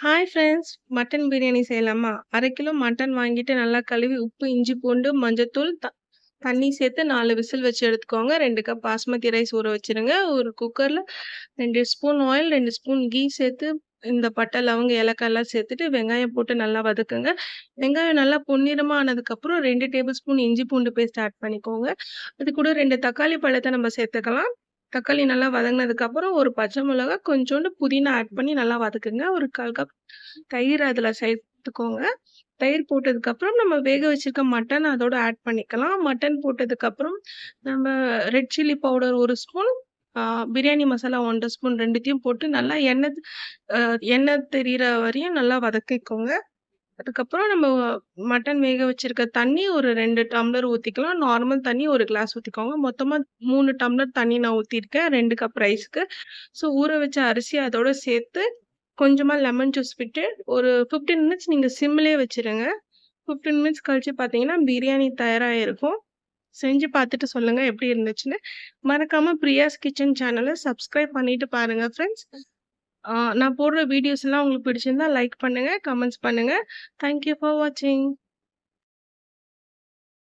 Hi friends! Mutton biryani செய்யலாமா? 1/2 kilo mutton வாங்கிட்டு நல்லா கழுவி உப்பு, இஞ்சி, பூண்டு, மஞ்சத்தூள், தண்ணி சேர்த்து 4 விசில் வச்சு எடுத்துக்கோங்க. 2 கப் பாஸ்மதி ரைஸ் ஊற வச்சுருங்க. ஒரு குக்கர்ல 2 ஸ்பூன் ஆயில், 2 ஸ்பூன் கீ சேர்த்து இந்த பட்டை, லவங்கம், ஏலக்காய்லாம் சேர்த்துட்டு வெங்காயம் போட்டு நல்லா வதக்குங்க. வெங்காயம் நல்லா பொன்னிறமா ஆனதுக்கப்புறம் 2 டேபிள் ஸ்பூன் இஞ்சி பூண்டு பேஸ்ட் ஆட் பண்ணிக்கோங்க. அது கூட 2 தக்காளி பழத்த நம்ம சேர்த்துக்கலாம். தக்காளி நல்லா வதங்குனதுக்கப்புறம் ஒரு பச்சை மிளகா, கொஞ்சோண்டு புதினா ஆட் பண்ணி நல்லா வதக்குங்க. ஒரு 1/4 கப் தயிர் அதில சேர்த்துக்கோங்க. தயிர் போட்டதுக்கப்புறம் நம்ம வேக வச்சிருக்க மட்டன் அதோட ஆட் பண்ணிக்கலாம். மட்டன் போட்டதுக்கப்புறம் நம்ம ரெட் சில்லி பவுடர் 1 ஸ்பூன், ஆ பிரியாணி மசாலா 1 ஸ்பூன் 2த்தையும் போட்டு நல்லா அ எண்ணெய் தெரியிற வரையும் நல்லா வதக்கிக்கோங்க. அதுக்கப்புறம் நம்ம மட்டன் வேக வச்சிருக்க தண்ணி ஒரு 2 டம்ளர் ஊத்திக்கலாம். நார்மல் தண்ணி 1 கிளாஸ் ஊத்திக்கோங்க. மொத்தமா 3 டம்ளர் தண்ணி நான் ஊத்தியிருக்கேன் 2 கப் ரைஸ்க்கு. ஸோ ஊற வச்ச அரிசி அதோட சேர்த்து கொஞ்சமா லெமன் ஜூஸ் விட்டு ஒரு 15 மினிட்ஸ் நீங்க சிம்லயே வச்சுருங்க. 15 மினிட்ஸ் கழிச்சு பார்த்தீங்கன்னா, பிரியாணி தயாரா இருக்கும். செஞ்சு பார்த்துட்டு சொல்லுங்க எப்படி இருந்துச்சுன்னு. மறக்காம பிரியாஸ் கிச்சன் சேனல சப்ஸ்கிரைப் பண்ணிட்டு பாருங்க ஃப்ரெண்ட்ஸ். நான் போடுற வீடியோஸ்லாம் உங்களுக்கு பிடிச்சிருந்தா லைக் பண்ணுங்க, கமெண்ட்ஸ் பண்ணுங்க. தேங்க் யூ ஃபார் வாட்சிங்.